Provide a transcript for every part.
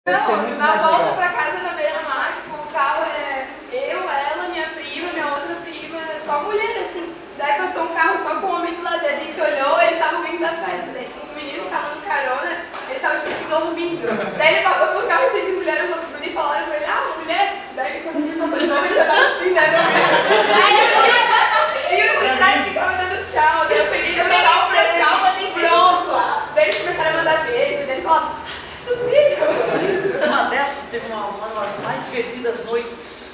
Não, na volta pra casa na beira-mar, tipo, o carro é eu, ela, minha prima, minha outra prima, só mulher, assim. Daí passou um carro só com um homem do lado, a gente olhou, eles estavam vindo da festa. Daí tipo, um menino tava de carona, ele tava tipo assim, dormindo. Daí ele passou pelo carro cheio de mulheres, os outros guris falaram pra ele, mulher. Daí quando a gente passou de novo, ele já tava assim, né, e os de trás ficavam dando tchau, daí eu peguei e dei tchau pra ele. Pronto. Daí eles começaram a mandar beijo, daí ele falava, uma dessas teve uma das mais divertidas noites,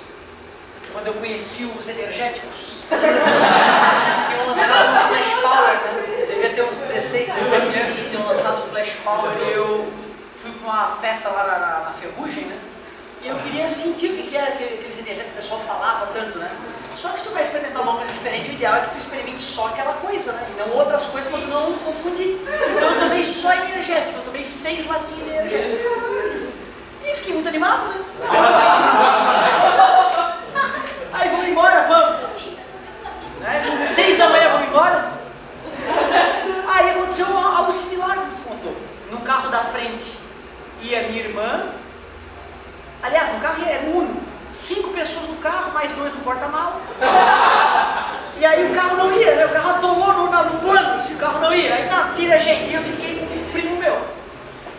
quando eu conheci os energéticos. Tinham lançado o Flash Power, né? Devia ter uns 16, 17 anos, tinham lançado o Flash Power e eu fui para uma festa lá na Ferrugem, né? E eu queria sentir o que era aqueles energéticos que o pessoal falava tanto, né? Só que se tu vai experimentar uma coisa diferente, o ideal é que tu experimente só aquela coisa, né? E não outras coisas para tu não confundir. Então eu tomei só energético, eu tomei 6 latinhas de energético. E fiquei muito animado, né? Aí vamos embora, vamos. 6 da manhã vamos embora. Aí aconteceu algo similar que tu contou. No carro da frente ia minha irmã. Aliás, no carro ia Uno. 5 pessoas no carro, mais 2 no porta-malas. E aí o carro não ia, né? O carro atolou no plano, se o carro não ia. Aí tá, tira a gente. E eu fiquei com um primo meu.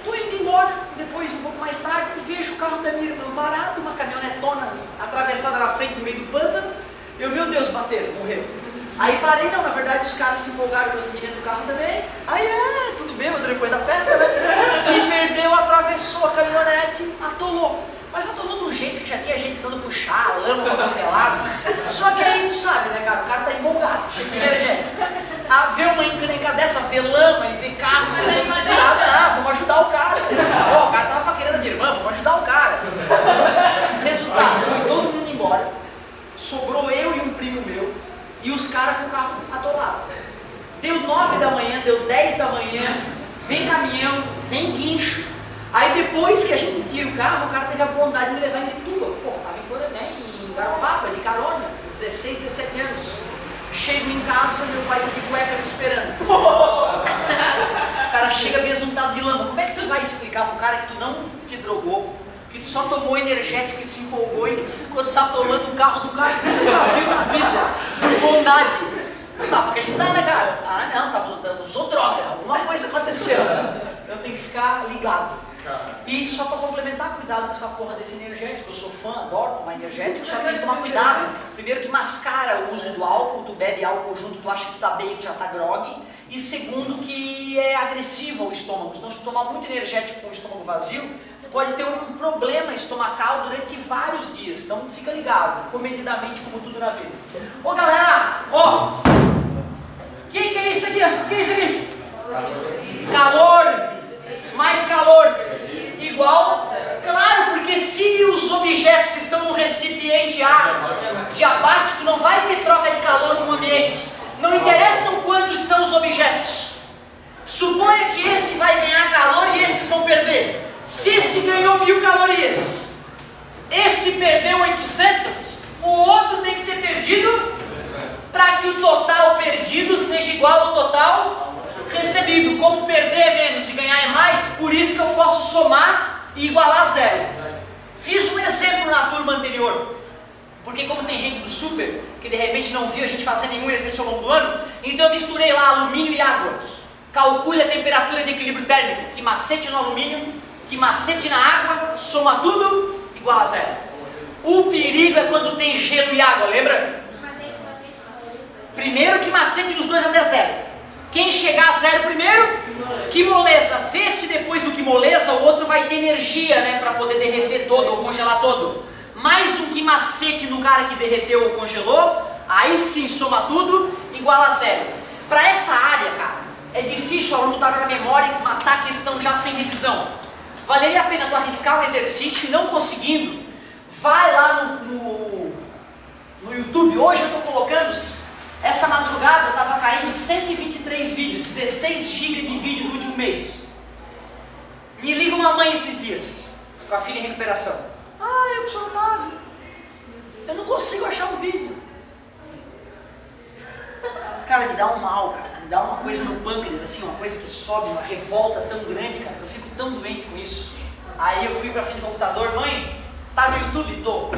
Tô indo embora, depois um pouco mais tarde, vejo o carro da minha irmã parado, uma caminhonetona atravessada na frente no meio do pântano. Eu, meu Deus, bateram, morreu. Aí parei, não, na verdade os caras se empolgaram com as meninas do carro também. Aí, tudo bêbado depois da festa, né? Se perdeu, atravessou a caminhonete, atolou. Mas atolou de um jeito que já tinha gente dando puxar, lama pelado. Só que aí tu sabe, né, cara? O cara tá empolgado, cheio de energético. Vê uma encrenca dessa, vê lama e vê carros tentando se virar. Vamos ajudar o cara. O cara tava paquerando a minha irmã, vamos ajudar o cara. Resultado, foi todo mundo embora. Sobrou eu e um primo meu e os caras com o carro atolado. Deu 9 da manhã, deu 10 da manhã, vem caminhão, vem guincho. Aí depois que a gente tira o carro, o cara teve a bondade de me levar em Bituba. Pô, tava em Florianópolis, em Garopaba, de carona, 16, 17 anos. Chego em casa, meu pai tá de cueca me esperando. O cara chega besuntado de lama. Como é que tu vai explicar pro cara que tu não te drogou, que tu só tomou energético e se empolgou e que tu ficou desatolando o carro do cara que tu nunca viu na vida, por bondade? Não dá pra acreditar, né, cara? Não, usou droga, alguma coisa aconteceu. Eu tenho que ficar ligado. E só para complementar, cuidado com essa porra desse energético. Eu sou fã, adoro tomar energético, só que tem que tomar cuidado. Primeiro que mascara o uso do álcool, tu bebe álcool junto, tu acha que tu tá bem, tu já tá grog. E segundo que é agressivo ao estômago. Então se tu tomar muito energético com o estômago vazio, pode ter um problema estomacal durante vários dias. Então fica ligado, comedidamente como tudo na vida. Ô galera, que é isso aqui? Que é isso aqui? Calor! Mais calor, igual, claro, porque se os objetos estão no recipiente diabático, não vai ter troca de calor no ambiente. Não interessam quantos são os objetos. Suponha que esse vai ganhar calor e esses vão perder. Se esse ganhou 1000 calorias, esse perdeu 800, o outro tem que ter perdido para que o total perdido seja igual ao total recebido. Como perder é menos e ganhar é mais, por isso que eu posso somar e igualar a zero. Fiz um exemplo na turma anterior, porque como tem gente do super que de repente não viu a gente fazer nenhum exercício ao longo do ano, então eu misturei lá alumínio e água. Calcule a temperatura de equilíbrio térmico, que macete no alumínio, que macete na água, soma tudo, igual a zero. O perigo é quando tem gelo e água, lembra? Primeiro que macete dos dois até zero. Quem chegar a zero primeiro, que moleza. Vê se depois do que moleza o outro vai ter energia, né, para poder derreter todo ou congelar todo. Mais um que macete no cara que derreteu ou congelou, aí sim soma tudo, igual a zero. Para essa área, cara, é difícil o aluno estar na memória e matar a questão já sem revisão. Valeria a pena tu arriscar um exercício e não conseguindo, vai lá no YouTube. Hoje eu estou colocando... Essa madrugada estava caindo 123 vídeos, 16 GB de vídeo no último mês. Me liga uma mãe esses dias, com a filha em recuperação. Professor Otávio, eu não consigo achar o vídeo. Cara, me dá um mal, cara. Me dá uma coisa no pâncreas, assim, uma coisa que sobe, uma revolta tão grande, cara, que eu fico tão doente com isso. Aí eu fui pra frente do computador, mãe, tá no YouTube? Tô.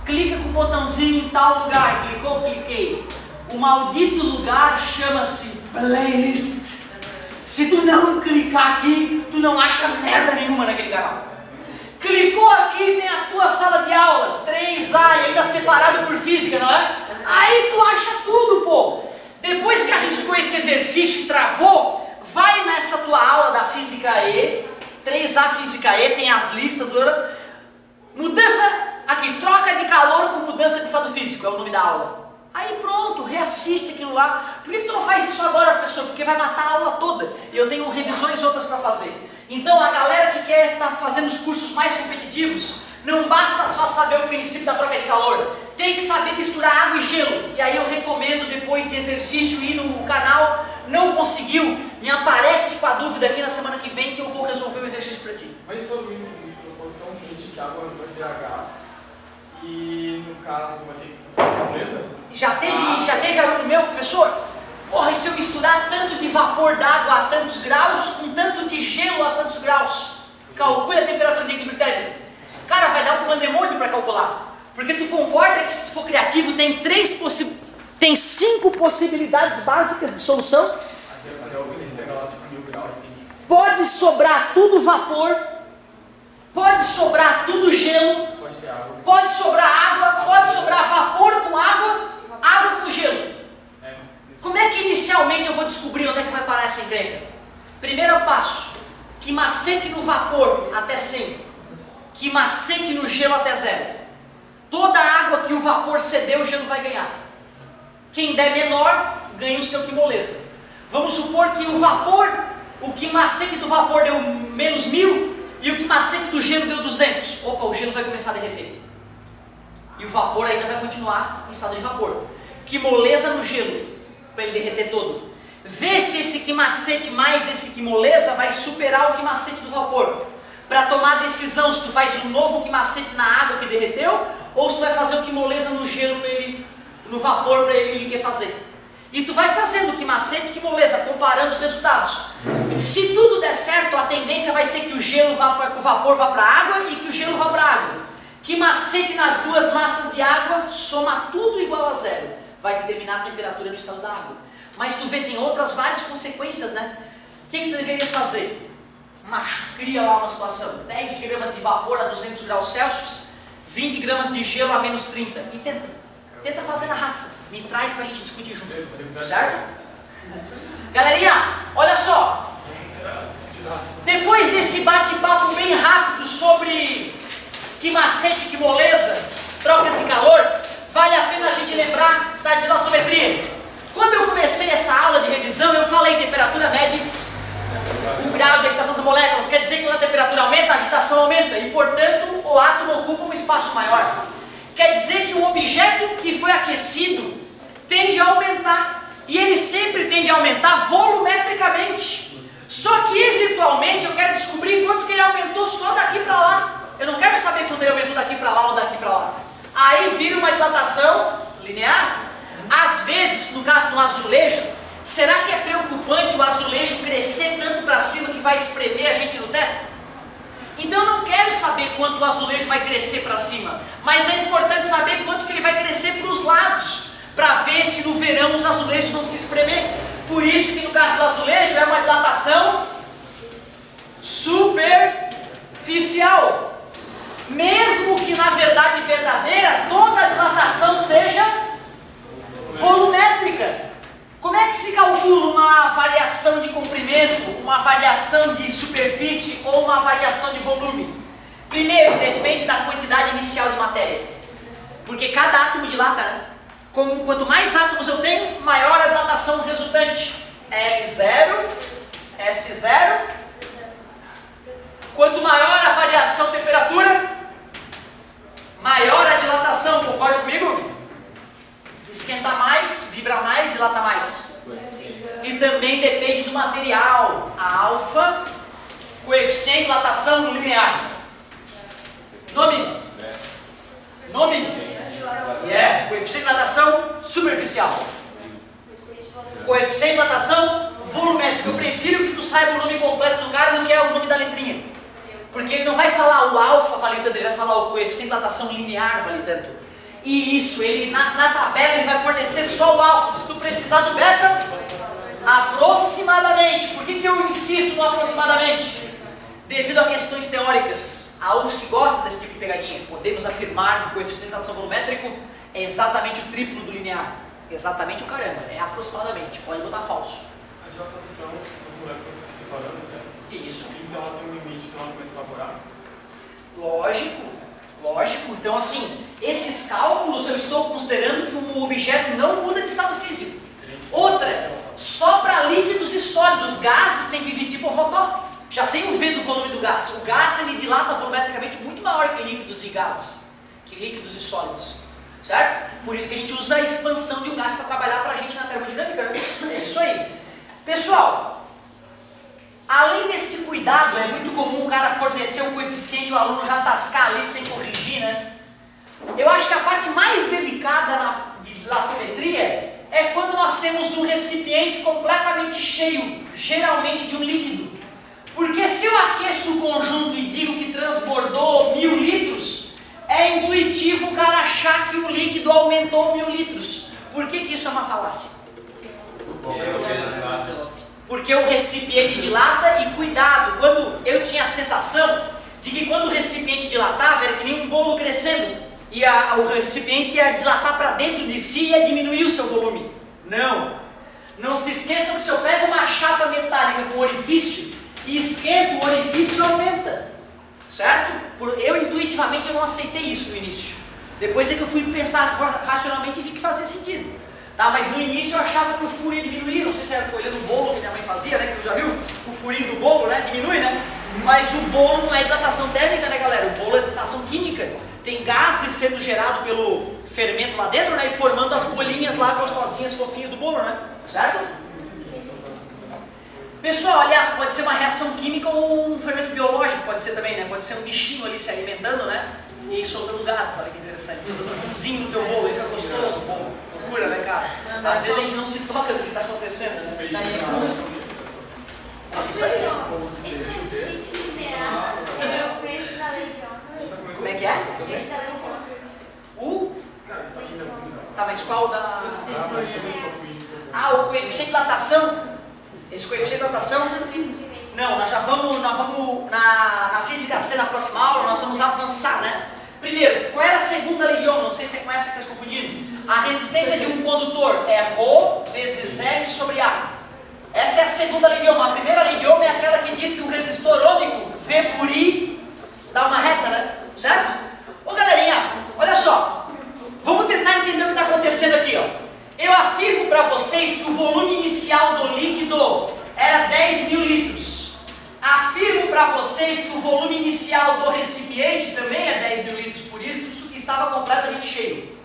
Clica com o botãozinho em tal lugar. Clicou? Cliquei. O maldito lugar chama-se playlist. Se tu não clicar aqui, tu não acha merda nenhuma naquele canal. Clicou aqui, tem a tua sala de aula, 3A e ainda separado por física, não é? Aí tu acha tudo, pô. Depois que arriscou esse exercício e travou, vai nessa tua aula da Física E, 3A Física E, tem as listas, mudança, aqui, troca de calor com mudança de estado físico, é o nome da aula. Aí pronto, reassiste aquilo lá. Por que tu não faz isso agora, professor? Porque vai matar a aula toda. E eu tenho revisões outras para fazer. Então a galera que quer estar fazendo os cursos mais competitivos, não basta só saber o princípio da troca de calor. Tem que saber misturar água e gelo. E aí eu recomendo, depois de exercício, ir no canal. Não conseguiu? Me aparece com a dúvida aqui na semana que vem que eu vou resolver o exercício para ti. Mas isso é o microfone tão quente que a água vai virar gás. E no caso vai ter que ficar presa? Já teve aluno meu, professor? Porra, e se eu misturar tanto de vapor d'água a tantos graus com tanto de gelo a tantos graus? Calcule a temperatura de equilíbrio térmico. Cara, vai dar um pandemônio para calcular. Porque tu concorda que se tu for criativo tem 5 possibilidades básicas de solução? Pode sobrar tudo vapor, pode sobrar tudo gelo, pode sobrar água, pode sobrar vapor com água, água com gelo. Como é que inicialmente eu vou descobrir onde é que vai parar essa encrenca? Primeiro passo, que macete no vapor até 100, que macete no gelo até 0. Toda a água que o vapor cedeu, o gelo vai ganhar. Quem der menor, ganha o seu que moleza. Vamos supor que o vapor, o que macete do vapor deu menos 1000 e o que macete do gelo deu 200. Opa, o gelo vai começar a derreter. E o vapor ainda vai continuar em estado de vapor. Que moleza no gelo, para ele derreter todo. Vê se esse que macete mais esse que moleza vai superar o que macete do vapor. Para tomar a decisão se tu faz um novo que macete na água que derreteu, ou se tu vai fazer o que moleza no gelo para ele, no vapor para ele quer fazer. E tu vai fazendo o que macete e que moleza, comparando os resultados. Se tudo der certo, a tendência vai ser que o gelo vá para o vapor vá para a água e que o gelo vá para a água. Que macete nas duas massas de água soma tudo igual a 0. Vai determinar a temperatura no estado da água. Mas tu vê, tem outras várias consequências, né? O que tu deverias fazer? Cria lá uma situação, 10 gramas de vapor a 200 graus Celsius, 20 gramas de gelo a menos 30. E tenta fazer na raça. Me traz pra gente discutir junto. Certo? Galerinha, olha só. Depois desse bate-papo bem rápido sobre que macete, que moleza, trocas de calor, vale a pena a gente lembrar da dilatometria. Quando eu comecei essa aula de revisão, eu falei temperatura média, o grau de agitação das moléculas. Quer dizer que quando a temperatura aumenta, a agitação aumenta e, portanto, o átomo ocupa um espaço maior. Quer dizer que um objeto que foi aquecido tende a aumentar. E ele sempre tende a aumentar volumetricamente. Só que, eventualmente, eu quero descobrir quanto que ele aumentou só daqui para lá. Eu não quero saber quanto ele aumentou daqui para lá ou daqui para lá. Aí vira uma dilatação linear. Às vezes, no caso do azulejo, será que é preocupante o azulejo crescer tanto para cima que vai espremer a gente no teto? Então eu não quero saber quanto o azulejo vai crescer para cima, mas é importante saber quanto que ele vai crescer para os lados, para ver se no verão os azulejos vão se espremer. Por isso que no caso do azulejo é uma dilatação superficial. Mesmo que na verdade verdadeira, toda a dilatação seja volumétrica. Como é que se calcula uma variação de comprimento, uma variação de superfície ou uma variação de volume? Primeiro, depende da quantidade inicial de matéria. Porque cada átomo dilata, né? Quanto mais átomos eu tenho, maior a dilatação resultante. L0, S0. Quanto maior a variação de temperatura, maior a dilatação. Concorda comigo? Esquenta mais, vibra mais, dilata mais. E também depende do material. A alfa, coeficiente de dilatação linear. Nome? Coeficiente de dilatação superficial. Coeficiente de dilatação volumétrico. Eu prefiro que tu saiba o nome completo do cara do que é o nome da letrinha. Porque ele não vai falar o alfa vale tanto, ele vai falar o coeficiente de dilatação linear vale tanto. E isso, ele na tabela ele vai fornecer só o alfa. Se tu precisar do beta, aproximadamente. Por que eu insisto no aproximadamente? Devido a questões teóricas. A UFSC gosta desse tipo de pegadinha. Podemos afirmar que o coeficiente de dilatação volumétrico é exatamente o triplo do linear. Exatamente o caramba, é aproximadamente. Pode botar falso. A dilatação, essas moléculas se separando, certo? Isso. Então ela tem um limite, senão ela começa a evaporar? Lógico. Então assim, esses cálculos eu estou considerando que o objeto não muda de estado físico. Outra, só para líquidos e sólidos, gases tem PV tipo Rotó. Já tem o V do volume do gás. O gás ele dilata volumetricamente muito maior que líquidos e gases, que líquidos e sólidos. Certo? Por isso que a gente usa a expansão de um gás para trabalhar para a gente na termodinâmica, né? É isso aí. Pessoal, além desse cuidado, é muito comum o cara fornecer um coeficiente e o aluno já tascar ali sem corrigir, né? Eu acho que a parte mais delicada de latometria é quando nós temos um recipiente completamente cheio, geralmente de um líquido. Porque se eu aqueço o conjunto e digo que transbordou 1000 litros, é intuitivo o cara achar que o líquido aumentou 1000 litros. Por que isso é uma falácia? Porque o recipiente dilata e cuidado, quando eu tinha a sensação de que quando o recipiente dilatava era que nem um bolo crescendo e o recipiente ia dilatar para dentro de si e ia diminuir o seu volume. Não se esqueçam que se eu pego uma chapa metálica com orifício e esquento, o orifício aumenta, certo? Eu intuitivamente eu não aceitei isso no início. Depois é que eu fui pensar racionalmente e vi que fazia sentido. Tá, mas no início eu achava que o furo ia diminuir, não sei se era coisa do bolo que minha mãe fazia, né, que já viu, o furinho do bolo, né, diminui, né, mas o bolo não é hidratação térmica, né, galera, o bolo é hidratação química, tem gases sendo gerado pelo fermento lá dentro, né, e formando as bolinhas lá gostosinhas, fofinhas do bolo, né, certo? Pessoal, aliás, pode ser uma reação química ou um fermento biológico, pode ser também, né, pode ser um bichinho ali se alimentando, né, e soltando gases, olha que interessante, soltando um pãozinho no teu bolo, aí fica gostoso o bolo. Loucura, né, cara? Às vezes a gente não se toca do que está acontecendo, né? Isso aí. Como é que é? Tá, mas qual da... o coeficiente de dilatação. Esse coeficiente de dilatação... Não, nós vamos na física C, na próxima aula, nós vamos avançar, né? Primeiro, qual era a segunda lei de Ohm? Não sei se você conhece, que está se confundindo. A resistência de um condutor é ρ vezes L sobre A. Essa é a segunda lei de Ohm. A primeira lei de Ohm é aquela que diz que um resistor ômico, V por I, dá uma reta, né? Certo? Ô galerinha, olha só. Vamos tentar entender o que está acontecendo aqui, ó. Eu afirmo para vocês que o volume inicial do líquido era 10.000 litros. Afirmo para vocês que o volume inicial do recipiente também é 10.000 litros, por isso que estava completamente cheio.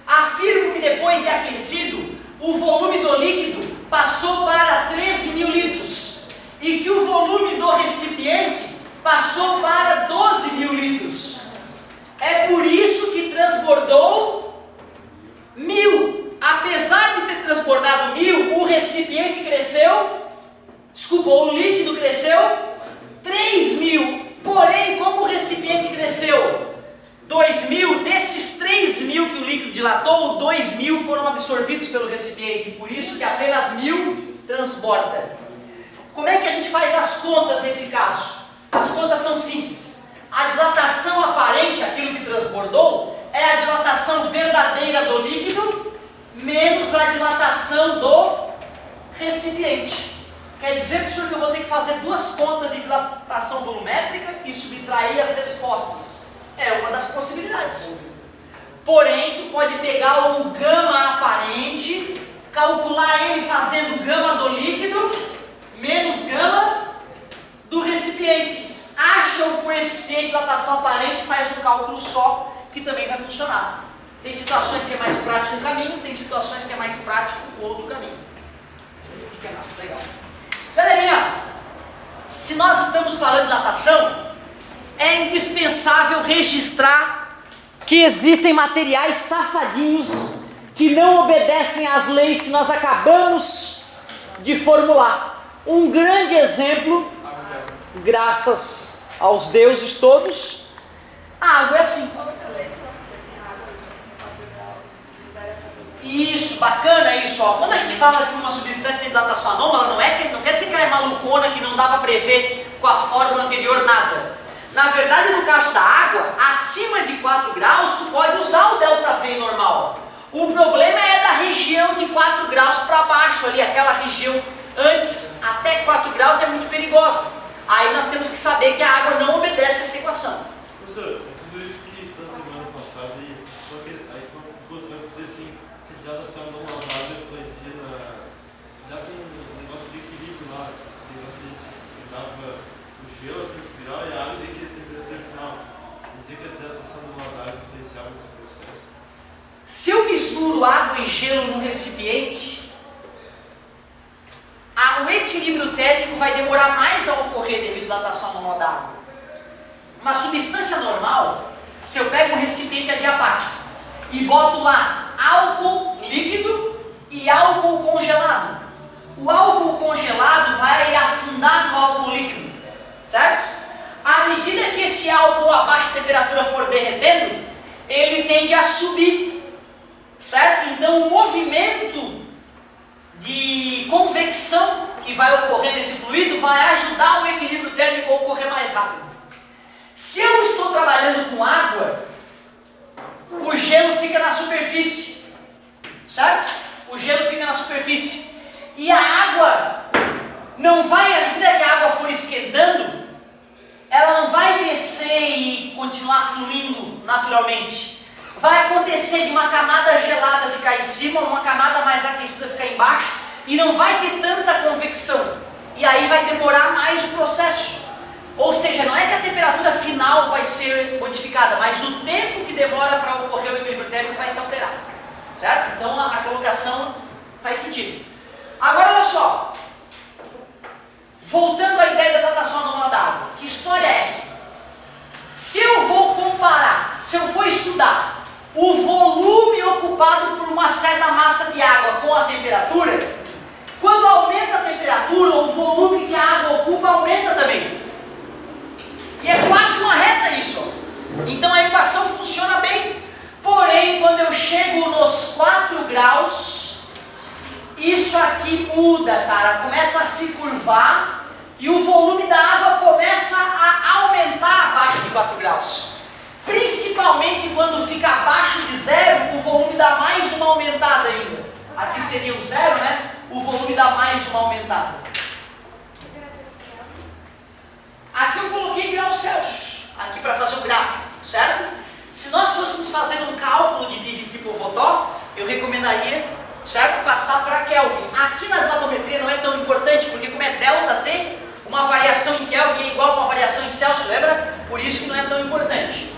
Afirmo que depois de aquecido, o volume do líquido passou para 13.000 litros e que o volume do recipiente passou para 12.000 litros. É por isso que transbordou 1.000. Apesar de ter transbordado 1.000, o recipiente cresceu, o líquido cresceu 3.000. Porém, como o recipiente cresceu 2.000, desses 3.000 que o líquido dilatou, 2.000 foram absorvidos pelo recipiente, por isso que apenas 1.000 transborda. Como é que a gente faz as contas nesse caso? As contas são simples. A dilatação aparente, aquilo que transbordou, é a dilatação verdadeira do líquido menos a dilatação do recipiente. Quer dizer, professor, que eu vou ter que fazer duas contas de dilatação volumétrica e subtrair as respostas. É uma das possibilidades. Porém, tu pode pegar o gama aparente, calcular ele fazendo gama do líquido menos gama do recipiente. Acha o coeficiente de dilatação aparente e faz um cálculo só, que também vai funcionar. Tem situações que é mais prático um caminho, tem situações que é mais prático o outro caminho. Fica legal. Galerinha, se nós estamos falando de dilatação, é indispensável registrar que existem materiais safadinhos que não obedecem às leis que nós acabamos de formular. Um grande exemplo, graças aos deuses todos. A água é assim. Isso, bacana isso. Ó. Quando a gente fala que uma substância tem datação anômala, não quer dizer que ela é malucona, que não dá para prever com a fórmula anterior nada. Na verdade, no caso da água, acima de 4 graus, tu pode usar o ΔV normal. O problema é da região de 4 graus para baixo, ali, aquela região antes, até 4 graus é muito perigosa. Aí nós temos que saber que a água não obedece a essa equação. Professor, eu fiz isso que na semana passada e aí foi uma conclusão que diz assim, que já datação anômala influencia já tem um negócio de equilíbrio lá, que você dava o gelo a 3 graus e a água tem que ter temperatura final. Quer dizer que a datação anômala influenciava nesse processo. Se eu misturo água e gelo num recipiente, o equilíbrio térmico vai demorar mais a ocorrer devido à datação anômala da água. Uma substância normal, se eu pego um recipiente adiabático e boto lá álcool líquido e álcool congelado, o álcool congelado vai afundar no álcool líquido, certo? À medida que esse álcool a baixa temperatura for derretendo, ele tende a subir, certo? Então o movimento de convecção que vai ocorrer nesse fluido vai ajudar o equilíbrio térmico a ocorrer mais rápido. Se eu estou trabalhando com água, o gelo fica na superfície, certo? O gelo fica na superfície. E a água não vai, à medida que a água for esquentando, ela não vai descer e continuar fluindo naturalmente. Vai acontecer de uma camada gelada ficar em cima, uma camada mais aquecida ficar embaixo, e não vai ter tanta convecção. E aí vai demorar mais o processo. Ou seja, não é que a temperatura final vai ser modificada, mas o tempo que demora para ocorrer o equilíbrio térmico vai se alterar. Certo? Então a colocação faz sentido. Agora olha só. Voltando à ideia da datação anômala da água. Que história é essa? Se eu vou comparar, se eu for estudar o volume ocupado por uma certa massa de água com a temperatura, quando aumenta a temperatura, o volume que a água ocupa aumenta também. E é quase uma reta isso. Então a equação funciona bem. Porém, quando eu chego nos 4 graus, isso aqui muda, cara. Começa a se curvar e o volume da água começa a aumentar abaixo de 4 graus. Principalmente quando fica abaixo de 0, o volume dá mais uma aumentada ainda. Aqui seria o 0, né? O volume dá mais uma aumentada. Aqui eu coloquei graus Celsius, aqui para fazer o gráfico, certo? Se nós fôssemos fazer um cálculo de PIV tipo Votó, eu recomendaria, certo, passar para Kelvin. Aqui na gladometria não é tão importante, porque como é ΔT, uma variação em Kelvin é igual a uma variação em Celsius, lembra? Por isso que não é tão importante.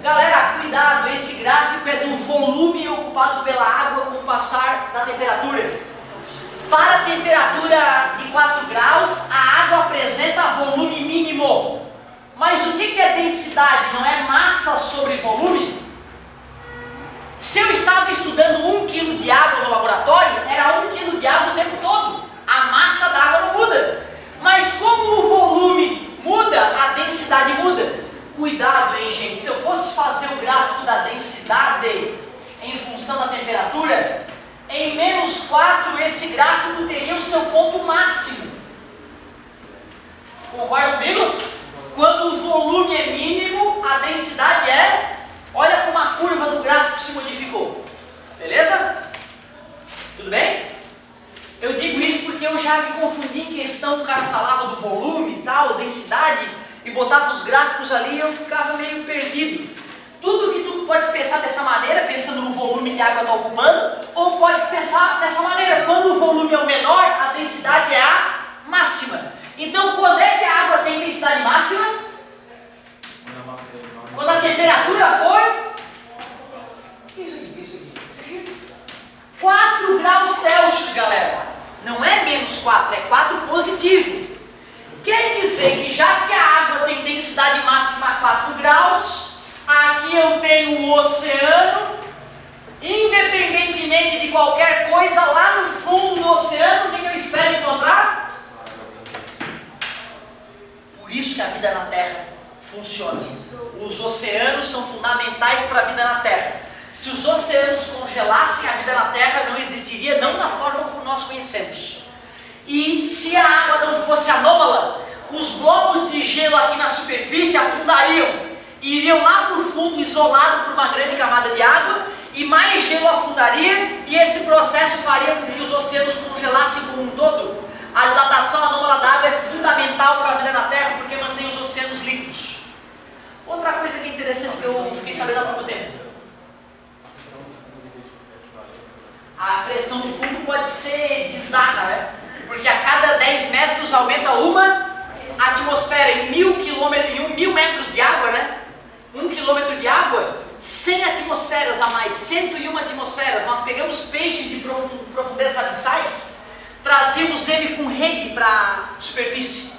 Galera, cuidado, esse gráfico é do volume ocupado pela água com o passar da temperatura. Para a temperatura de 4 graus, a água apresenta volume mínimo. Mas o que é densidade? Não é massa sobre volume? Se eu estava estudando 1 kg de água no laboratório, era 1 kg de água o tempo todo. A massa da água não muda. Mas como o volume muda, a densidade muda. Cuidado, hein, gente? Se eu fosse fazer o gráfico da densidade em função da temperatura, em menos 4, esse gráfico teria o seu ponto máximo. Concorda comigo? Quando o volume é mínimo, a densidade é... Olha como a curva do gráfico se modificou. Beleza? Tudo bem? Eu digo isso porque eu já me confundi em questão, o cara falava do volume e tal, densidade, e botava os gráficos ali e eu ficava meio perdido. Tudo que tu podes pensar dessa maneira, pensando no volume que a água está ocupando, ou podes pensar dessa maneira, quando o volume é o menor, a densidade é a máxima. Então, quando é que a água tem densidade máxima? Quando a temperatura for... Isso aqui. 4 graus Celsius, galera. Não é menos 4, é 4 positivo. Quer dizer que já que a água tem densidade máxima a 4 graus... Aqui eu tenho o oceano, independentemente de qualquer coisa, lá no fundo do oceano, o que eu espero encontrar? Por isso que a vida na Terra funciona. Os oceanos são fundamentais para a vida na Terra. Se os oceanos congelassem, a vida na Terra não existiria, não da forma como nós conhecemos. E se a água não fosse anômala, os blocos de gelo aqui na superfície afundariam e iriam lá para o fundo, isolado por uma grande camada de água, e mais gelo afundaria, e esse processo faria com que os oceanos congelassem como um todo. A dilatação anômala da água é fundamental para a vida na Terra, porque mantém os oceanos líquidos. Outra coisa que é interessante, que eu fiquei sabendo há pouco tempo. A pressão do fundo pode ser bizarra, né? Porque a cada 10 metros aumenta uma atmosfera. Em 1.000 metros de água, né? 1 quilômetro de água, 100 atmosferas a mais, 101 atmosferas. Nós pegamos peixes de profundezas abissais, trazíamos ele com rede para a superfície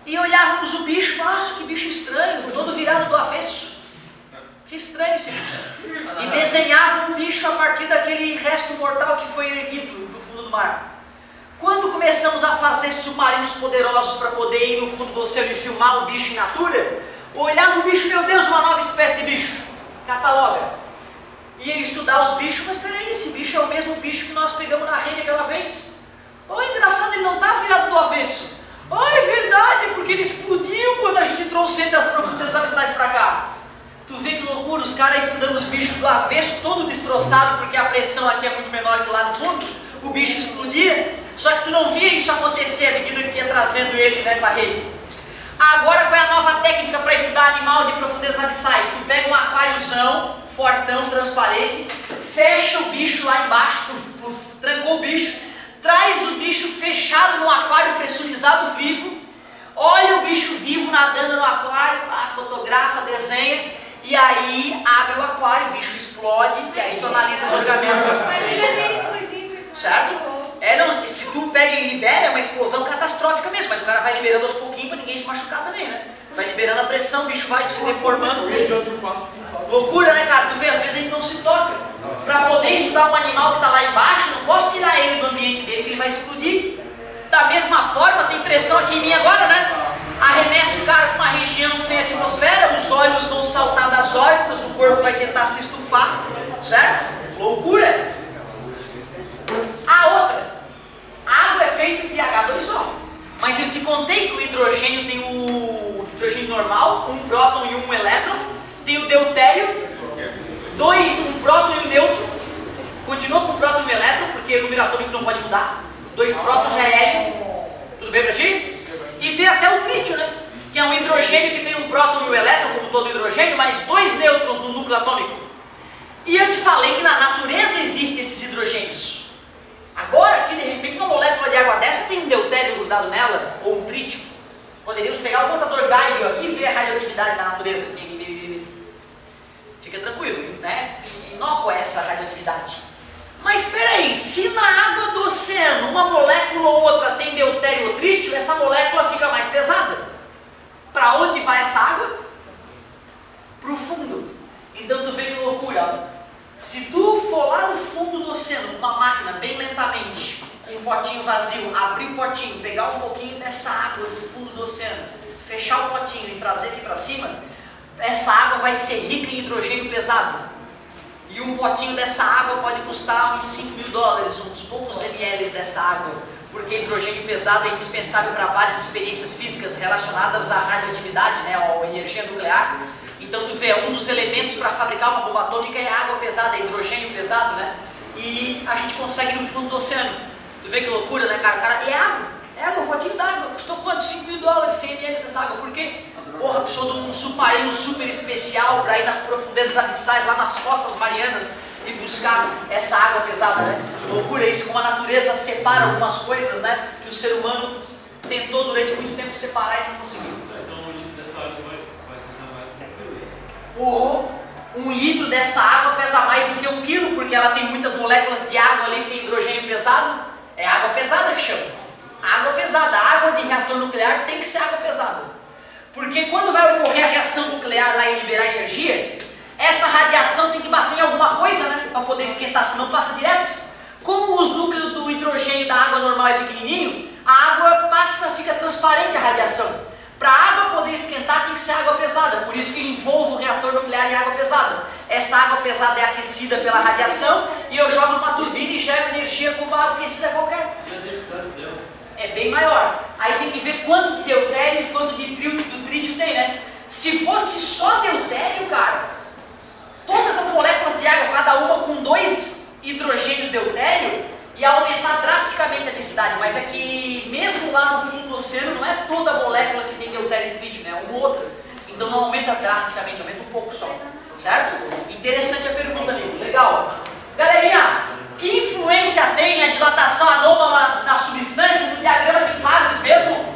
e olhávamos o bicho. Nossa, que bicho estranho, todo virado do avesso. Que estranho esse bicho. E desenhava um bicho a partir daquele resto mortal que foi erguido no fundo do mar. Quando começamos a fazer submarinos poderosos para poder ir no fundo do oceano e filmar o bicho in natura, olhava o bicho, meu Deus, uma nova espécie de bicho. Cataloga. E ele estudar os bichos, mas peraí, esse bicho é o mesmo bicho que nós pegamos na rede aquela vez. Oh, engraçado, ele não está virado do avesso. Oh, é verdade, porque ele explodiu quando a gente trouxe ele das profundezas abissais para cá. Tu vê que loucura, os caras estudando os bichos do avesso, todo destroçado, porque a pressão aqui é muito menor que lá no fundo. O bicho explodia, só que tu não via isso acontecer à medida que ia trazendo ele, né, para a rede. Agora, qual é a nova técnica para estudar animal de profundezas abissais? Tu pega um aquáriozão, fortão, transparente, fecha o bicho lá embaixo, trancou o bicho, traz o bicho fechado no aquário pressurizado vivo, olha o bicho vivo nadando no aquário, fotografa, desenha, e aí abre o aquário, o bicho explode, e aí tu analisa as orgânicas. Certo? Não, se tu pega e libera, é uma explosão catastrófica mesmo, mas o cara vai liberando aos pouquinhos para ninguém se machucar também, né? Vai liberando a pressão, o bicho vai se deformando. Loucura, né, cara? Tu vê, às vezes a gente não se toca. Para poder estudar um animal que está lá embaixo, não posso tirar ele do ambiente dele, que ele vai explodir. Da mesma forma, tem pressão aqui em mim agora, né? Arremessa o cara com uma região sem atmosfera, os olhos vão saltar das órbitas, o corpo vai tentar se estufar, certo? Loucura! A outra, a água é feita de H2O, mas eu te contei que o hidrogênio tem o hidrogênio normal, um próton e um elétron, tem o deutério, um próton e um nêutron, continua com o próton e o elétron, porque o número atômico não pode mudar, 2 prótons já é hélio, tudo bem pra ti? E tem até o trítio, né? Que é um hidrogênio que tem um próton e um elétron, como todo hidrogênio, mais 2 nêutrons no núcleo atômico. E eu te falei que na natureza existem esses hidrogênios. Agora, aqui de repente, uma molécula de água dessa tem um deutério grudado nela, ou um trítio. Poderíamos pegar o contador Geiger aqui e ver a radioatividade da natureza. Fica tranquilo, né? Inócua essa radioatividade. Mas espera aí, se na água do oceano uma molécula ou outra tem deutério ou trítio, essa molécula fica mais pesada. Para onde vai essa água? Para o fundo. Então tu vê que loucura. Se tu for lá no fundo do oceano, com uma máquina bem lentamente, com um potinho vazio, abrir o potinho, pegar um pouquinho dessa água do fundo do oceano, fechar o potinho e trazer aqui para cima, essa água vai ser rica em hidrogênio pesado. E um potinho dessa água pode custar uns $5.000, uns poucos ml dessa água, porque hidrogênio pesado é indispensável para várias experiências físicas relacionadas à radioatividade, né, à energia nuclear. Então tu vê, um dos elementos para fabricar uma bomba atômica é água pesada, é hidrogênio pesado, né? E a gente consegue no fundo do oceano. Tu vê que loucura, né, cara? É água, um potinho d'água. Custou quanto? $5.000, 100 ml dessa água. Por quê? Porra, precisou de um submarino super especial para ir nas profundezas abissais, lá nas fossas marianas, e buscar essa água pesada, né? Loucura isso, como a natureza separa algumas coisas, né? Que o ser humano tentou durante muito tempo separar e não conseguiu. Um litro dessa água pesa mais do que 1 quilo, porque ela tem muitas moléculas de água ali que tem hidrogênio pesado. É água pesada que chama. Água pesada. A água de reator nuclear tem que ser água pesada. Porque quando vai ocorrer a reação nuclear lá e liberar energia, essa radiação tem que bater em alguma coisa, né? Para poder esquentar, senão passa direto. Como os núcleos do hidrogênio da água normal é pequenininho, a água passa, fica transparente a radiação. Para a água poder esquentar tem que ser água pesada, por isso que envolve o reator nuclear em água pesada. Essa água pesada é aquecida pela radiação e eu jogo numa turbina e gero energia com uma água aquecida qualquer. E a densidade dela? É bem maior. Aí tem que ver quanto de deutério e quanto de trítio tem, né? Se fosse só deutério, cara, todas as moléculas de água, cada uma com 2 hidrogênios deutério, ia aumentar drasticamente a densidade. Mas é que mesmo lá no fundo do oceano, não é toda molécula que tem deutério e trítio, né? É uma outra. Então não aumenta drasticamente, aumenta um pouco só. Certo? Interessante a pergunta, amigo. Legal. Galerinha, que influência tem a dilatação anômala na substância no diagrama de fases mesmo?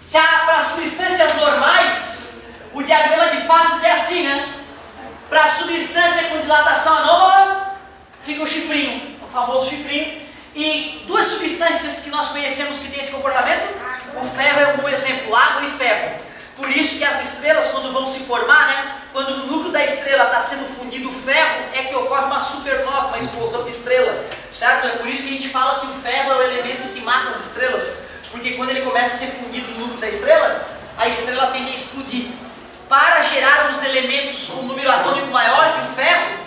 Se para substâncias normais, o diagrama de fases é assim, né? Para a substância com dilatação anômala, fica o chifrinho, o famoso chifrinho. E 2 substâncias que nós conhecemos que tem esse comportamento, o ferro é um bom exemplo, água e ferro. Por isso que as estrelas, quando vão se formar, né? Quando no núcleo da estrela está sendo fundido o ferro, é que ocorre uma supernova, uma explosão de estrela, certo? É por isso que a gente fala que o ferro é o elemento que mata as estrelas, porque quando ele começa a ser fundido no núcleo da estrela, a estrela tende a explodir. Para gerar os elementos com número atômico maior que o ferro,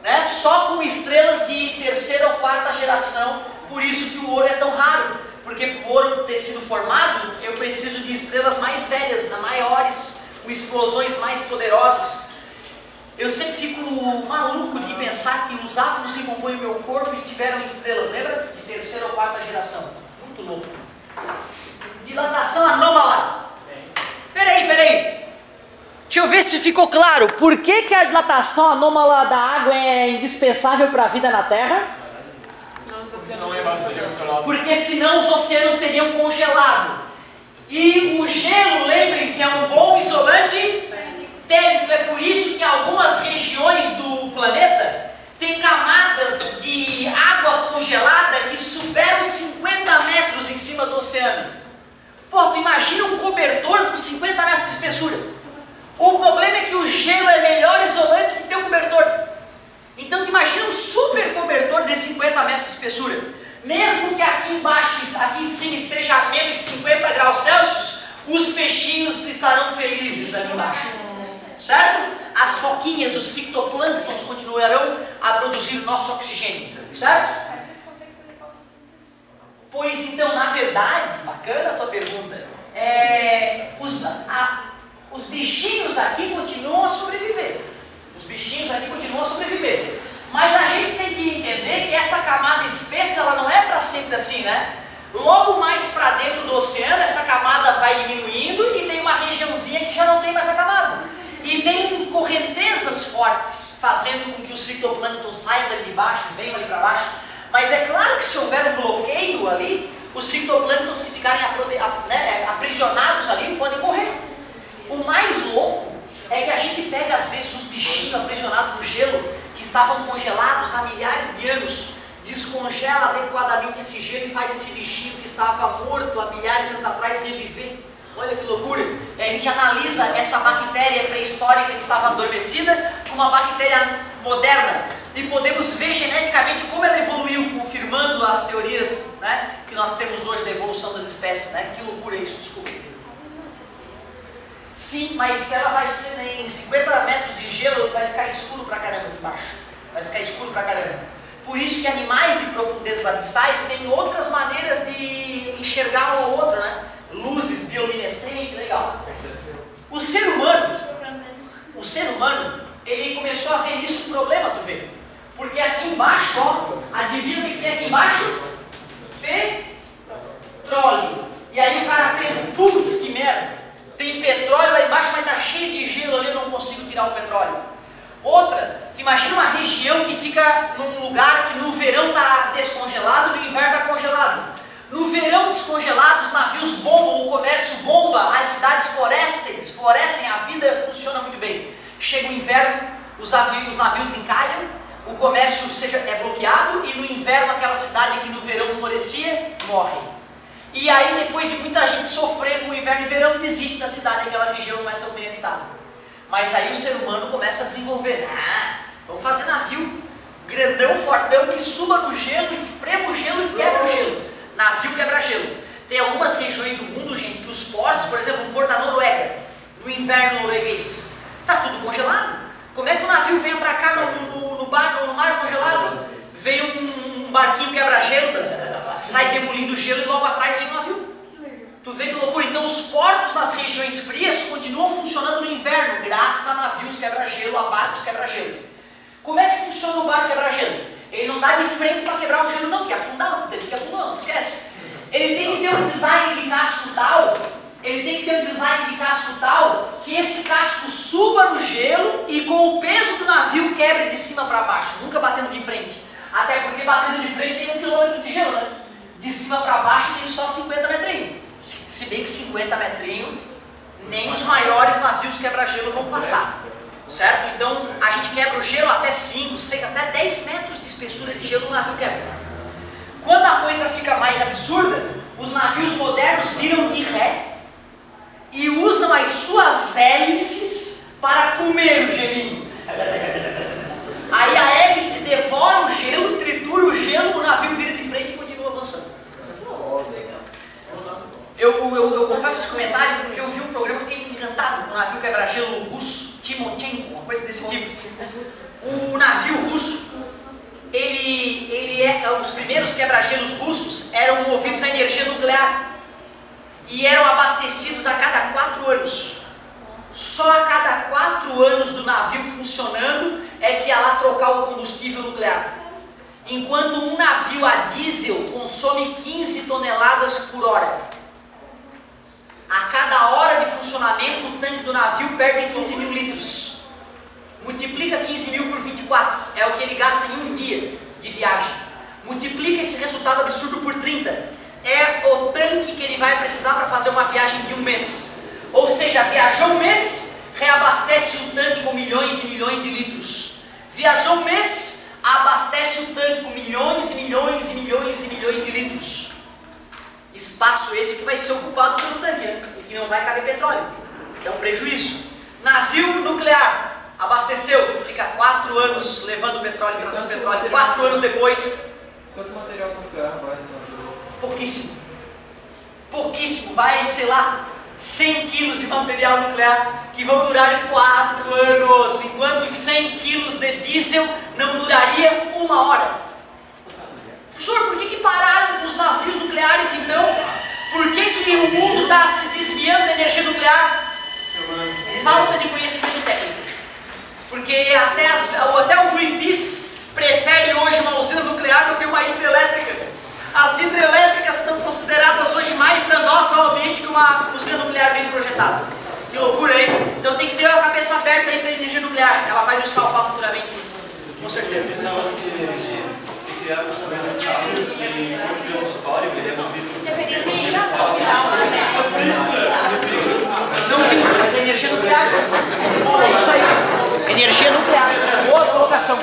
né? Só com estrelas de 3ª ou 4ª geração, por isso que o ouro é tão raro. Porque para o ouro ter sido formado, eu preciso de estrelas mais velhas, maiores, com explosões mais poderosas. Eu sempre fico maluco de pensar que os átomos que compõem o meu corpo estiveram em estrelas, lembra? De 3ª ou 4ª geração. Muito louco. Dilatação anômala. Peraí. Deixa eu ver se ficou claro. Por que a dilatação anômala da água é indispensável para a vida na Terra? Porque senão os oceanos teriam congelado. E o gelo, lembrem-se, é um bom isolante térmico. É por isso que em algumas regiões do planeta tem camadas de água congelada que superam 50 metros em cima do oceano. Pô, tu imagina um cobertor com 50 metros de espessura. O problema é que o gelo é melhor isolante que teu cobertor. Então tu imagina um super cobertor de 50 metros de espessura. Mesmo que aqui embaixo, aqui em cima esteja a menos 50 graus Celsius, os peixinhos estarão felizes ali embaixo. Certo? As foquinhas, os fitoplânctons continuarão a produzir o nosso oxigênio. Certo? Pois então, na verdade, bacana a tua pergunta, os bichinhos aqui continuam a sobreviver. Os bichinhos aqui continuam a sobreviver. Mas a gente tem que entender que essa camada espessa, ela não é para sempre assim, né? Logo mais para dentro do oceano, essa camada vai diminuindo e tem uma regiãozinha que já não tem mais a camada. E tem correntezas fortes, fazendo com que os fitoplânctons saiam dali de baixo, venham ali para baixo. Mas é claro que se houver um bloqueio ali, os fitoplânctons que ficarem aprisionados ali podem morrer. O mais louco é que a gente pega às vezes os bichinhos aprisionados no gelo, que estavam congelados há milhares de anos, descongela adequadamente esse gelo e faz esse bichinho que estava morto há milhares de anos atrás reviver. Olha que loucura! E a gente analisa essa bactéria pré-histórica que estava adormecida com uma bactéria moderna e podemos ver geneticamente como ela evoluiu, confirmando as teorias, né, que nós temos hoje da evolução das espécies. Né? Que loucura isso, desculpa. Sim, mas ela vai ser em 50 metros de gelo, vai ficar escuro pra caramba aqui embaixo. Vai ficar escuro pra caramba. Por isso que animais de profundezas abissais têm outras maneiras de enxergar um ao outro, né? Luzes bioluminescentes, legal. O ser humano, ele começou a ver isso um problema, tu vê? Porque aqui embaixo, ó, adivinha o que tem aqui embaixo? Petróleo. E aí o cara pensa, putz, que merda. Tem petróleo lá embaixo, mas está cheio de gelo ali, eu não consigo tirar o petróleo. Outra, tu imagina uma região que fica num lugar que no verão está descongelado e no inverno está congelado. No verão descongelado, os navios bombam, o comércio bomba, as cidades florescem, a vida funciona muito bem. Chega o inverno, os navios encalham, o comércio é bloqueado e no inverno aquela cidade que no verão florescia, morre. E aí depois de muita gente sofrer com o inverno e verão, desiste da cidade, aquela região não é tão bem habitada. Mas aí o ser humano começa a desenvolver, vamos fazer navio grandão, fortão, que suba no gelo, esprema o gelo e quebra o gelo. Navio quebra gelo. Tem algumas regiões do mundo, gente, que os portos, por exemplo, o porto da Noruega, no inverno norueguês, está tudo congelado. Como é que o navio vem atracar no mar congelado? Vem um barquinho quebra-gelo, sai demolindo o gelo e logo atrás vem o navio. Tu vê que loucura? Então os portos nas regiões frias continuam funcionando no inverno, graças a navios quebra-gelo, a barcos quebra-gelo. Como é que funciona o barco quebra-gelo? Ele não dá de frente para quebrar o gelo, não, que afundar, tu tem que afundar, não se esquece. Ele tem que ter um design de casco tal, que esse casco suba no gelo e com o peso do navio quebre de cima para baixo, nunca batendo de frente. Até porque batendo de frente tem 1 km de gelo, né? De cima para baixo tem só 50 metrinhos. Se bem que 50 metrinhos, nem os maiores navios quebra-gelo vão passar. Certo? Então a gente quebra o gelo até 5, 6, até 10 metros de espessura de gelo o navio quebra. Quando a coisa fica mais absurda, os navios modernos viram de ré e usam as suas hélices para comer o gelinho. Aí a hélice devora o gelo, tritura o gelo, o navio vira de frente e continua avançando. Eu confesso esse comentário porque eu vi um programa e fiquei encantado com o navio quebra-gelo russo, Timochenko, uma coisa desse tipo. O navio russo, os primeiros quebra-gelos russos eram movidos a energia nuclear e eram abastecidos a cada 4 anos. Só a cada 4 anos do navio funcionando é que ia lá trocar o combustível nuclear. Enquanto um navio a diesel consome 15 toneladas por hora. A cada hora de funcionamento, o tanque do navio perde 15 mil litros. Multiplica 15 mil por 24, é o que ele gasta em um dia de viagem. Multiplica esse resultado absurdo por 30, é o tanque que ele vai precisar para fazer uma viagem de um mês. Ou seja, viajou um mês, reabastece o tanque com milhões e milhões de litros. Viajou um mês, abastece o tanque com milhões e milhões e milhões e milhões de litros. Espaço esse que vai ser ocupado pelo tanque, né? E que não vai caber petróleo. É um prejuízo. Navio nuclear, abasteceu, fica 4 anos levando petróleo, trazendo petróleo. 4 anos depois... Quanto material nuclear vai? Pouquíssimo. Pouquíssimo. Vai, sei lá, 100 quilos de material nuclear que vão durar 4 anos, enquanto os 100 quilos de diesel não duraria 1 hora. Professor, por que pararam os navios nucleares então? Por que o mundo está se desviando da energia nuclear? Falta de conhecimento técnico. Porque até o Greenpeace prefere hoje uma usina nuclear do que uma hidrelétrica. As hidrelétricas são consideradas hoje mais danosas ao ambiente que uma usina nuclear bem projetada. Que loucura, hein? Então tem que ter a cabeça aberta aí para a energia nuclear. Ela vai nos salvar futuramente. Com certeza. Criar os primeiros carros e o histórico, ele é movido. Não, mas a energia nuclear. É isso aí. Energia nuclear. Boa colocação.